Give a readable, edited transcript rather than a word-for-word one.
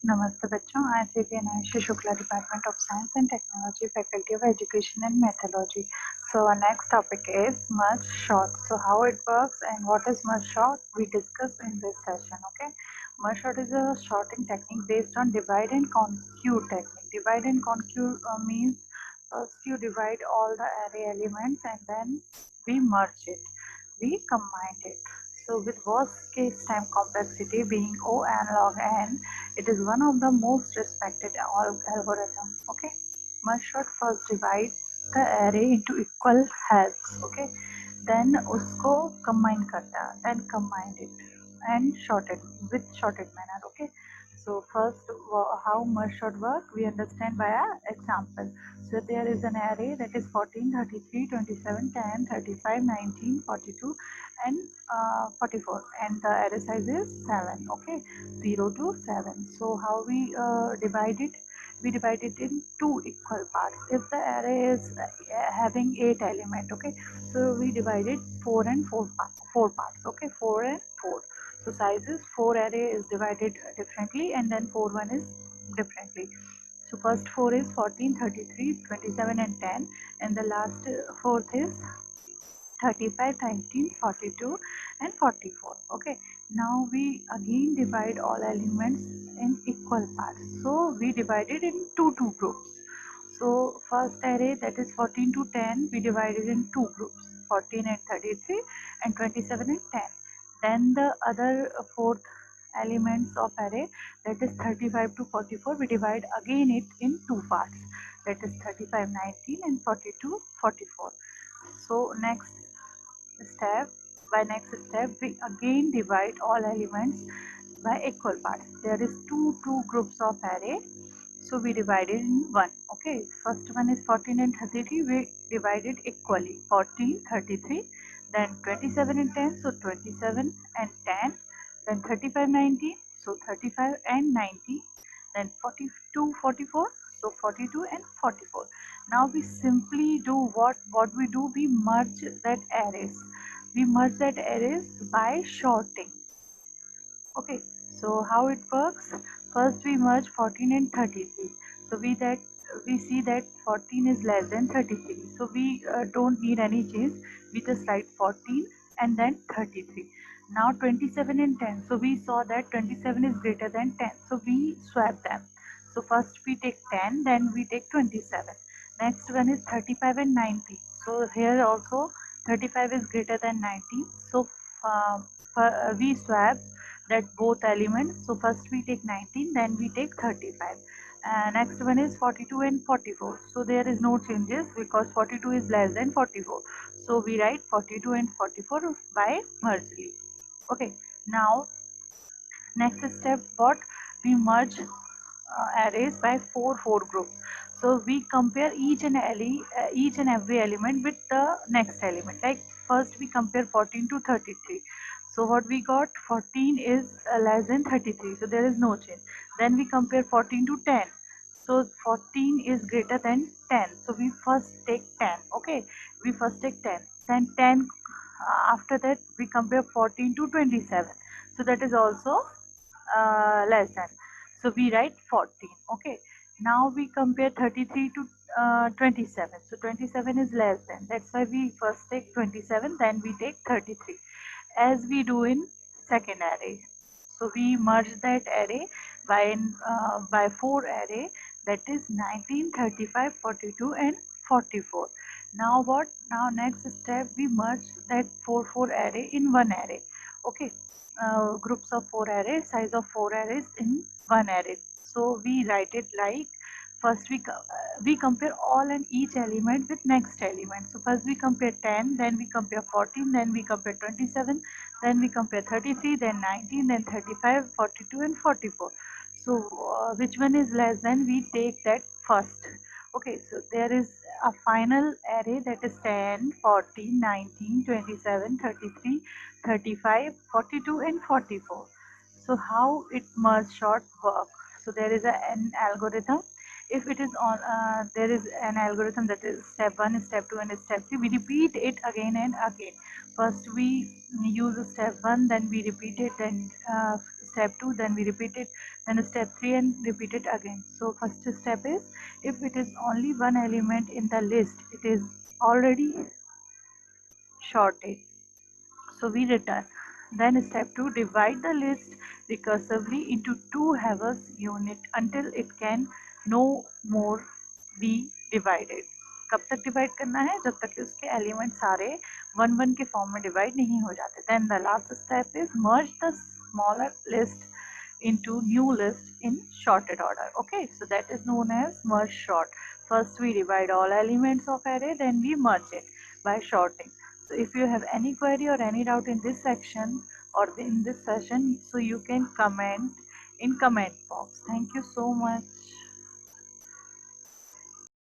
Namaste bachcho, I am Jv'n Ayushi, Shukla, Department of Science and Technology, Faculty of Education and Methodology. So our next topic is merge sort. So how it works and what is merge sort we discuss in this session. Okay, merge sort is a sorting technique based on divide and conquer technique. Divide and conquer means first you divide all the array elements and then we merge it, we combine it. So with worst case time complexity being O and log n, it is one of the most respected algorithm. Okay, merge sort first divide the array into equal halves. Okay, then उसको combine करता, then combine it and shorted with shorted manner. Okay, so first how merge sort work we understand by a example. So there is an array that is 14, 33, 27, 10, 35, 19, 42 and 44, and the array size is 7. Okay, 0 to 7. So how we divide it? We divide it in two equal parts. If the array is having 8 element, okay, so we divide it 4 and 4 parts. Okay, 4 and 4. So sizes 4 array is divided differently and then 4 one is differently. So first 4 is 14, 33, 27 and 10, and the last fourth is 35, 19, 42 and 44. Okay, now we again divide all elements in equal parts. So we divided in two groups. So first array, that is 14 to 10, we divided in two groups, 14 and 33 and 27 and 10. Then the other fourth elements of array, that is 35 to 44, we divide again it in two parts, that is 35, 19 and 42, 44. So next step we again divide all elements by equal parts. There is two groups of array, so we divided in one. Okay, first one is 14 and 33, we divided equally, 14, 33, then 27 and 10, so 27 and 10, then 35, 19, so 35 and 90, then 42, 44, so 42 and 44. Now we simply do what we do, we merge that arrays. We merge that arrays by sorting. Okay, so how it works? First we merge 14 and 33. So we see that 14 is less than 33. So we don't need any change. We just write 14 and then 33. Now 27 and 10. So we saw that 27 is greater than 10. So we swap them. So first we take 10, then we take 27. Next one is 35 and 90. So here also 35 is greater than 90. So we swap that both elements. So first we take 19, then we take 35. Next one is 42 and 44. So there is no changes because 42 is less than 44. So we write 42 and 44 by mergely. Okay, now next step, what we merge arrays by 4 groups. So we compare each and every element with the next element. Like first we compare 14 to 33. So what we got, 14 is less than 33. So there is no change. Then we compare 14 to 10. So 14 is greater than 10. So we first take 10. Okay, we first take 10. Then 10. After that we compare 14 to 27. So that is also less than. So we write 14. Okay. Now we compare 33 to 27. So 27 is less than. That's why we first take 27, then we take 33. As we do in second array. So we merge that array by 4 array, that is 19, 35, 42 and 44. Now what? Now next step, we merge that 4 array in one array. Okay, groups of 4 arrays, size of 4 arrays in one array. So we write it like, first we compare all and each element with next element. So first we compare 10, then we compare 14, then we compare 27, then we compare 33, then 19, then 35, 42 and 44. So which one is less than, we take that first. Okay, so there is a final array, that is 10, 14, 19, 27, 33, 35, 42 and 44. So how it merge sort work? So there is an algorithm. If it is on, there is an algorithm, that is step 1, step 2 and step 3. We repeat it again and again. First we use step 1, then we repeat it, then step 2, then we repeat it, then step 3 and repeat it again. So first step is, if it is only one element in the list, it is already sorted, so we return. Then step 2, divide the list recursively into two Haver's unit until it can no more be divided. कब तक divide करना है? जब तक कि उसके element सारे one one के फॉर्म में डिवाइड नहीं हो जाते. Then the last step is merge the smaller list into new list in sorted order. Okay, so that is known as merge sort. First we divide all elements of array, then we merge it by sorting. So if you have any query or any doubt in this section or in this session, so you can comment in comment box. Thank you so much.